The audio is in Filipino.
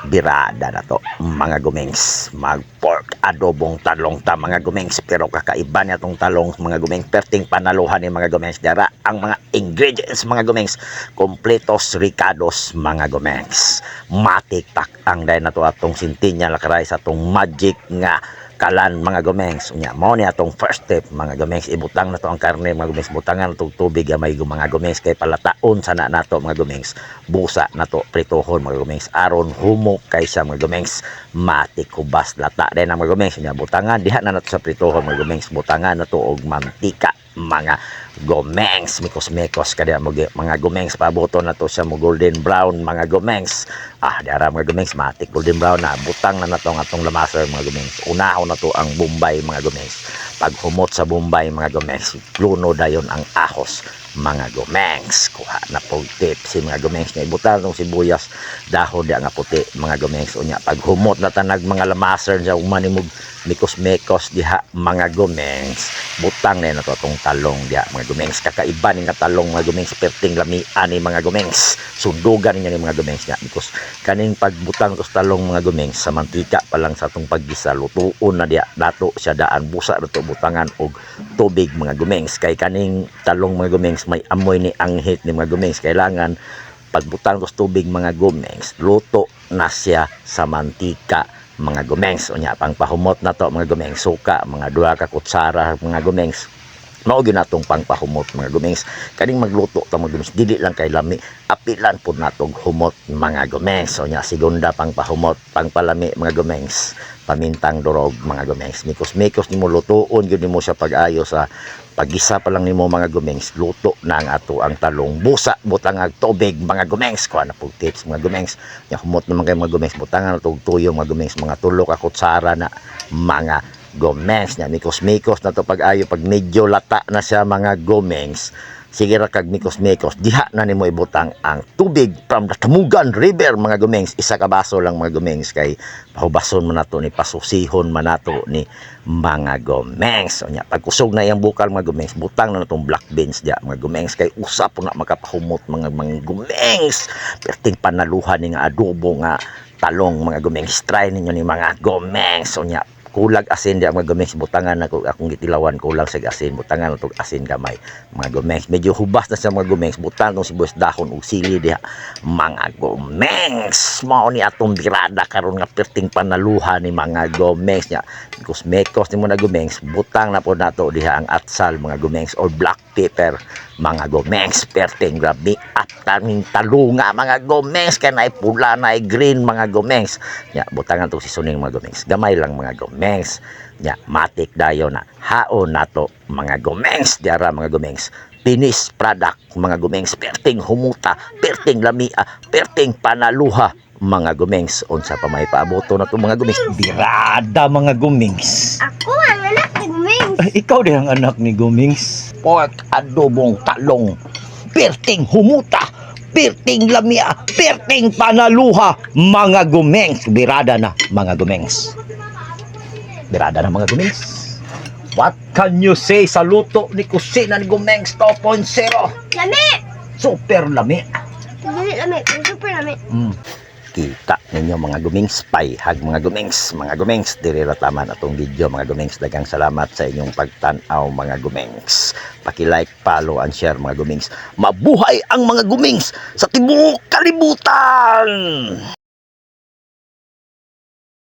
Birada na to mga gumengs, mag pork adobong talong ta mga gumengs, pero kakaiba niya tong talong mga gumengs, perting panaluhan ni mga gumengs. Dara ang mga ingredients mga gumengs, kompletos ricados mga gumengs, matiktak ang dahil na to atong sintinya lakaray sa atong magic nga kalan mga gumengs. Unya mo ni atong first step mga gumengs, ibutang na to ang karne mga gumengs, butangan na tong tubig gamay mga gumengs, kay palataon sana nato mga gumengs, busa na to pritohon mga gumengs aron humok kaysa mga gumengs matikubas lata din ang mga gumengs. Unya butangan diha na nato sa pritohon mga gumengs, butangan na to og mantika mga gumengs, mikos-mikos kada mga gumengs, pabuto na to sa mo golden brown mga gumengs. Dara mga gumengs, matik golden brown na, butang na nato atong lamaser mga gumengs. Unaon na to ang Bombay mga gumengs. Pag humot sa Bombay mga gumengs, luno dayon ang ahos mga gumengs. Kuha na po tip si mga gumengs nga ibutan tong sibuyas dahon dia nga puti mga gumengs. Unya pag humot na tanag mga lamaser sa umanimog mikos-mikos diha mga gumengs, butang na nato atong talong diha mga gumengs. Kakaiba ni nga talong mga gumengs, perting lamian ni mga gumengs, sundugan niya ni mga gumengs nga because kaning pagbutang tos talong mga gumengs sa mantika pa lang sa atong paggisa, lutuon na diha dato siya daan, busa dato butangan og tubig mga gumengs. Kay kaning talong mga gumengs may amoy ni anghit ni mga gumengs, kailangan pagbutang tos tubig mga gumengs, luto na siya sa mantika mga gumengs. Unya pang pahumot na to mga gumengs, suka mga 2 ka kutsara mga gumengs, mao gyud natong pangpahumot mga gumengs. Kaning magluto ta mga gumengs, dili lang kay lami, apilan pud natong humot mga gumengs. Unya segunda pangpahumot, pangpalami mga gumengs, pamintang durog mga gumengs, mikos-mikos nimo, lutuon gyud nimo sa pag-ayo sa paggisa pa lang nimo mga gumengs, luto na ang ato ang talong, busa butang ang tubig mga gumengs. Kuha na po tips mga gumengs, nya humot naman kay mga gumengs, butangan na tog tuyo mga gumengs, mga 3 ka kutsara na mga gumengs. Nya mikos-mikos na to pag-ayo, pag medyo lata na siya mga gumengs, sige ra kag mikos-mikos, diha na nimo ibutang ang tubig from the Tamugan River mga gumengs. 1 ka baso lang mga gumengs, kay pahubason man nato ni, pasusihon man nato ni mga gumengs. Nya pagkusog na iyang bukal mga gumengs, butang na natong black beans diha mga gumengs, kay usap po na makapahumot mga gumengs, perting panaluhan ni nga adobo nga talong mga gumengs. Try ninyo ni mga gumengs. Nya kulag asin di mga gumengs, butangan na akong gitilawan, kulang sa asin, butangan na itong asin gamay mga gumengs. Medyo hubas na sa mga gumengs, butangan itong sibuyas dahon o sili diha mga gumengs. Mao ni atong birada karon nga perting panaluhan ni mga gumengs. Nya mekos ni mo na gumengs, butang na po nato diha ang atsal mga gumengs or black pepper mga gumengs, perting grabe at taming talunga mga gumengs, kaya na pula na green mga gumengs. Nya butangan itong seasoning mga gumengs, gamay lang mga gumengs. Nya matik dayo na haon nato mga gumengs. Diara mga gumengs, finished product mga gumengs, perting humuta, perting lamia, perting panaluha mga gumengs. Unsa pa may paaboto na to mga gumengs, birada mga gumengs. Ako ang anak ni Gumings. Ay, ikaw din ang anak ni Gumings. Pork adobong talong, perting humuta, perting lamia, perting panaluha mga gumengs. Birada na mga gumengs. Birada na mga gumengs. What can you say sa luto ni kusina ni Gumengs 2.0? Lami! Super lami. Dili lami, super lami. Kita ninyo mga gumengs, payhag mga gumengs, diri ra taman atong video mga gumengs. Daghang salamat sa inyong pagtan-aw mga gumengs. Paki-like, follow and share mga gumengs. Mabuhay ang mga gumengs sa tibuok kalibutan.